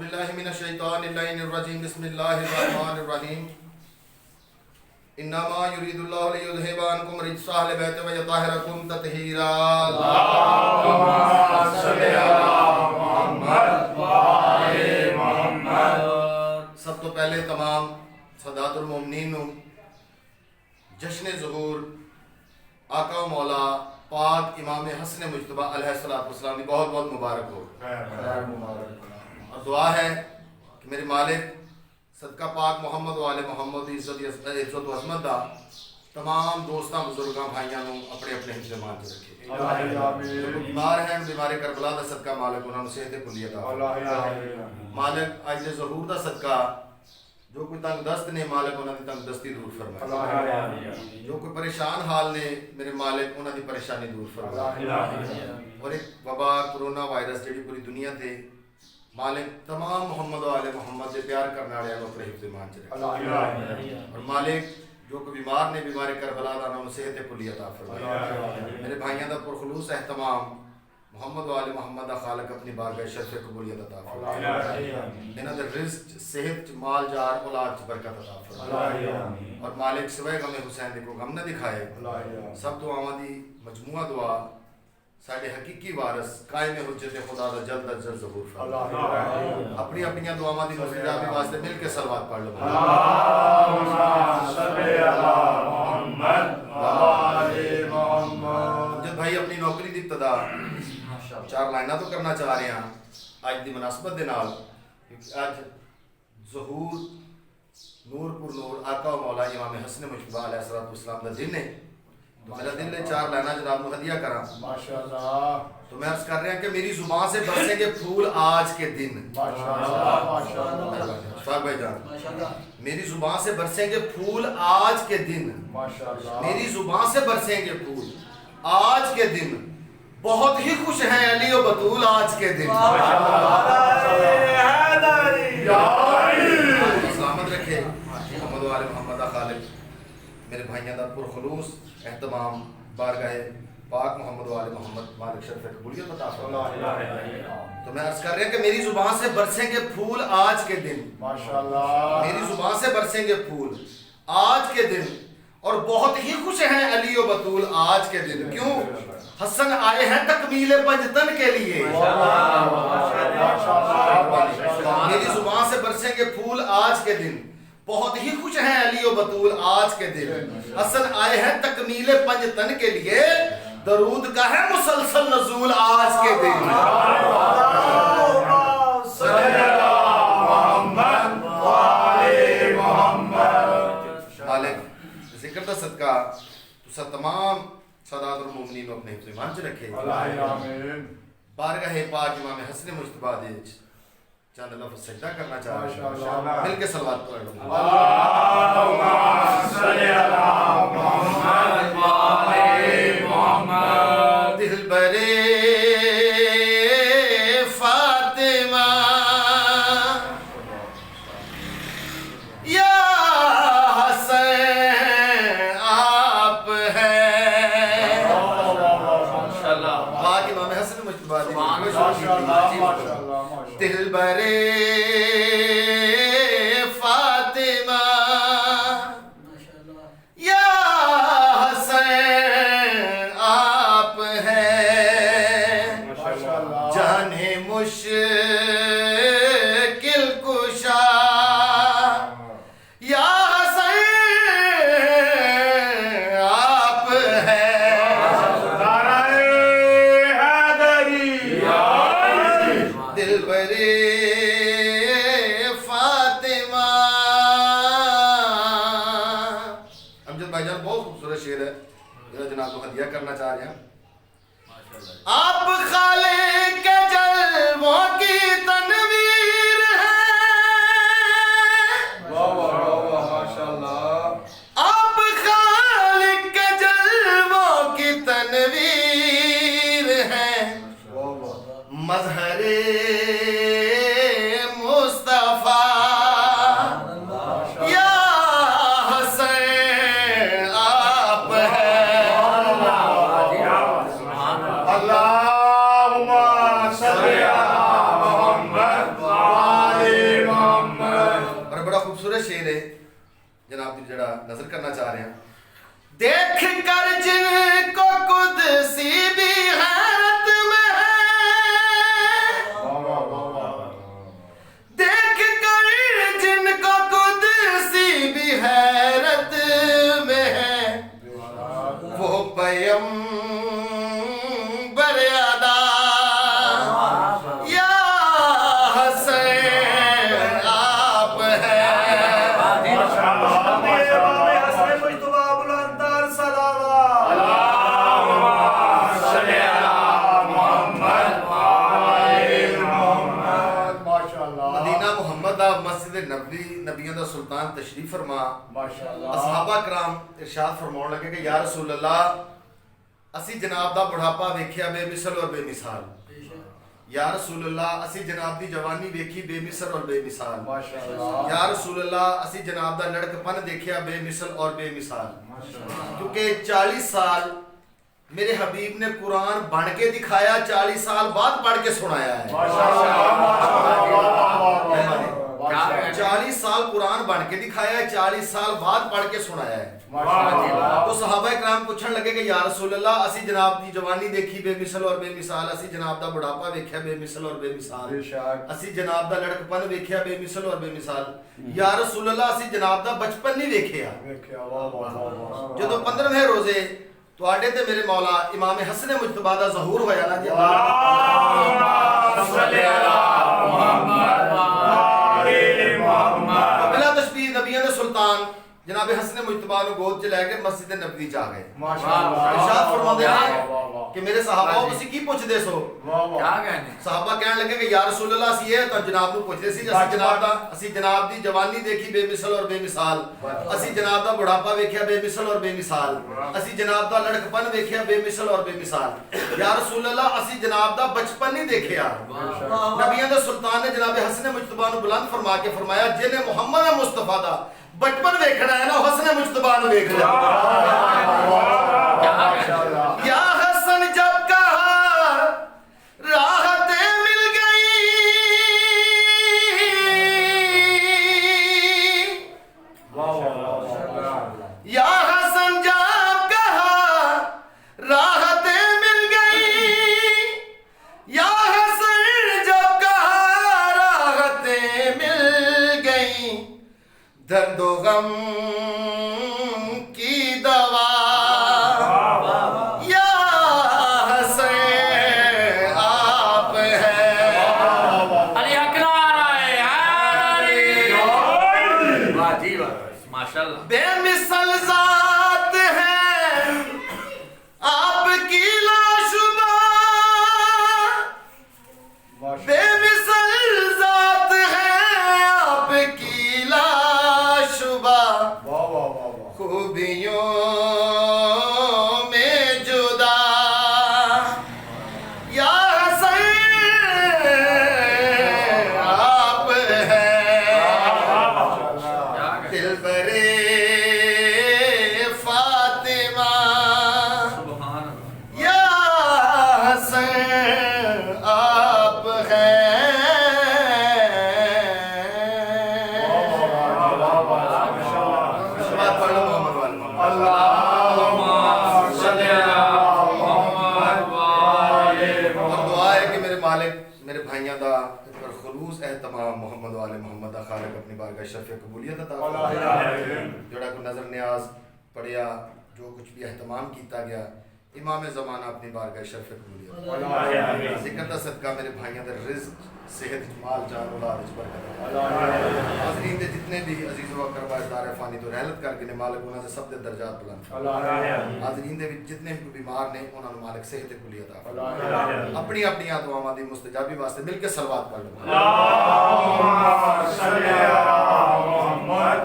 باللہ من الشیطان اللعین الرجیم بسم اللہ الرحمن الرحیم انما یرید اللہ لیذہب عنکم رجس اہل البیت ویطہرکم تطہیرا اللہم صل علی محمد وآل محمد۔ سب تو پہلے تمام سادات المومنین نو جشن ظہور آقا و مولا پاک امام حسن مجتبی علیہ السلام کی بہت بہت مبارک ہو۔ اور دعا ہے کہ میرے مالک صدقہ پاک محمد و آل محمد عزت و عظمت دا تمام دوستاں بزرگاں بھائیاں نو اپنے اپنے حفظ مان چ رکھے۔ جو بیمار ہیں بیمار کربلا دا صدقہ مالک انہاں نو صحت کلی عطا فرمائے۔ مالک اج دے ظہور دا صدقہ جو کوئی تنگ دست نے مالک انہاں دی تنگ دستی دور فرمائے، جو کوئی پریشان حال نے میرے مالک انہاں دی پریشانی دور فرمائے۔ اور ایک وبا کرونا وائرس جڑی پوری دنیا تے مالک تمام محمد و آل محمد دے پیار کرنے والے اپنے حفظ ایمان چ رکھے۔ اور مالک جو کوئی بیمار نے بیمار کربلا دا انہاں نو صحت کلی عطا فرمائے۔ میرے بھائیاں دا پرخلوص اہتمام محمد و آل محمد دا خالق اپنی بارگاہ شرف قبولیت عطا فرمائے۔ انہاں دے رزق مال جار اولاد چ برکت عطا فرمائے۔ اور مالک سوائے غم حسین دے کو غم نہ دکھائے۔ سب دعاواں دی مجموعہ دعا ساڈے حقیقی وارث قائم حجت خدا دا جلد از جلد ظہور فرمائے۔ اپنی اپنی دعاواں دی مستجابی واسطے مل کے صلوات پڑھ لو۔ اللہم صل علی محمد وآل محمد۔ جب بھائی اپنی نوکری دی ابتدا 4 لائناں تو کرنا چاہ رہے ہیں اج دی مناسبت دے نال، اج ظہور نور پر نور آقا و مولا امام حسن مجتبی علیہ السلام دا دن ہے، تو میرا دل ہے 4 لائناں جناب نو ہدیہ کراں۔ ماشاءاللہ تو میں عرض کر رہا ہوں کہ میری زبان سے برسیں گے پھول آج کے دن۔ شفاق بھائی جان، میری زبان سے برسیں گے پھول آج کے دن، میری زبان سے برسیں گے پھول آج کے دن، بہت ہی خوش ہیں علی و بطول آج کے دن۔ سلامت رکھے محمد و آل محمد خالق میرے بھائیاں دا پرخلوص اہتمام بارگاہ پاک محمد و آل محمد مالک شرف قبولیت عطا فرمائے۔ تو میں عرض کر رہا ہوں کہ میری زبان سے برسیں گے پھول آج کے دن، ماشاءاللہ میری زبان سے برسیں گے پھول آج کے دن، اور بہت ہی خوش ہیں علی و بطول آج کے دن۔ کیوں؟ حسن آئے ہیں تکمیل پنجتن کے لیے۔ میری زبان سے برسیں گے پھول آج کے دن، بہت ہی خوش ہیں علی و بطول آج کے دن، حسن آئے ہیں تکمیل پنجتن کے لیے، درود کا ہے مسلسل نزول آج کے دن۔ مالک ذکر دا صدقہ تسا تمام سادات المومنین کو اپنے حفظ ایمان چ رکھے۔ بارگاہ پاک امام حسن مجتبی دے چند لفظ سجدہ کرنا چاہ رہے ہیں، مل کے صلوات پڑھ لو۔ اللہم صل علی محمد وآل محمد۔ دل برے فاطمہ یا حسین آپ ہیں، پاک امام حسن مجتبی دل برے فاطمہ یا حسین آپ ہیں، جانے مشکل کشا یا حسین آپ ہیں، دل برے فاطمہ۔ امجد بھائی جان بہت خوبصورت شعر ہے جو جناب کو ہدیہ کرنا چاہ رہے ہیں۔ آپ خالق کے جلووں کی تنویر ہیں، آپ خالق کے جلووں کی تنویر ہیں، مظہر مصطفیٰ یا حسین آپ ہیں، اللہم صل علی خوبصورت شعر ہے جناب دی جڑا نظر کرنا چاہ رہے ہیں. دیکھ کر جن کو قدسی بھی حیرت میں ہے, دیکھ کر جن کو قدسی بھی حیرت میں ہے, وہ پیغمبر ادا یا حسین آپ ہے. مدینہ محمد دا مسجد نبوی نبیوں دا سلطان تشریف فرما. اصحابہ کرام ارشاد فرماؤن لگے کہ یا رسول اللہ اسی جناب دا بڑھاپا ویکھیا بے مثل اور بے مثال. یا رسول اللہ اسی جناب دی جوانی ویکھی بے مثل اور بے مثال. یا رسول اللہ اسی جناب دا لڑکپن دیکھیا بے مثل اور بے مثال. کیونکہ 40 سال میرے حبیب نے قرآن بن کے دکھایا, 40 سال بعد پڑھ کے سنایا ہے. 40 سال قرآن بن کے دکھایا ہے, 40 سال بعد پڑھ کے سنایا ہے. تو صحابہ کرام پوچھن لگے کہ یا رسول اللہ اسی جناب دی جوانی دیکھی بے مثل اور بے مثال, اسی جناب دا بڑھاپا ویکھیا بے مثل اور بے مثال, اسی جناب دا لڑکپن ویکھیا بے مثل اور بے مثال. یا رسول اللہ اسی جناب دا بچپن نہیں ویکھیا. جدو 15ویں روزے تواڈے تے میرے مولا امام حسن مجتبی دا ظہور ہویا نا جی, بلا تشبیہ نبیوں دے سلطان جناب حسن مجتبی نو گود چ لے کے مسجد نبوی چ آ گئے. ارشاد فرماندے ہیں کہ میرے صحابہ تسی کی پوچھدے سو؟ کیا کہنے؟ صحابہ کہن لگے کہ یا رسول اللہ اسی یہ تو جناب نو پوچھدے سی اسی جناب دی جوانی دیکھی بے مثل اور بے مثال, اسی جناب دا بڑھاپا ویکھیا بے مثل اور بے مثال, اسی جناب دا لڑکپن ویکھیا بے مثل اور بے مثال. یا رسول اللہ اسی جناب دا بچپن نہیں دیکھیا. نبیوں دے سلطان نے جناب حسن مجتبی نو بلند فرما کے فرمایا جن محمد مصطفی دا بچپن ویکھنا ہے نا حسن مجتبی نو ویکھ لیا. یا حسن جب کہا راحتیں مل گئی, یا حسن جب کہا راحتیں مل گئی, یا حسن جب کہا راحتیں مل گئی, درد و غم کی دوا یا حسین آپ ہے. علی اکرار آئے علی ماشاءاللہ بے مثل ذات ہے آپ کی لاشبہ, بے مثل ذات ہے آپ کی لاشبہ, خوبیوں میں جدا یا حسین آپ ہے. دلبر فاطمہ یا حسین آپ ہیں. میرے بھائیاں دا پر خلوص اہتمام محمد والے محمد دا خالق اپنی بارگاہ شرف قبولیت عطا فرمائے. جڑا کو نظر نیاز پڑھیا جو کچھ بھی اہتمام کیتا گیا امام زمانہ اپنی بارگاہ شرف قبولیت ذکر دا صدقہ میرے بھائیاں دے رزق صحت مال جان اولاد وچ برکت. حاضرین دے جتنے بھی عزیز و اقربا دار فانی تو رحلت کر کے مالک انہاں دے سب دے درجات بلند. حاضرین دے وچ جتنے بھی بیمار نے انہاں نوں مالک صحت کلی عطا فرمائے. اپنی اپنی دعاواں دی مستجابی واسطے مل کے صلوات پڑھ لو. اللہم صلی علی محمد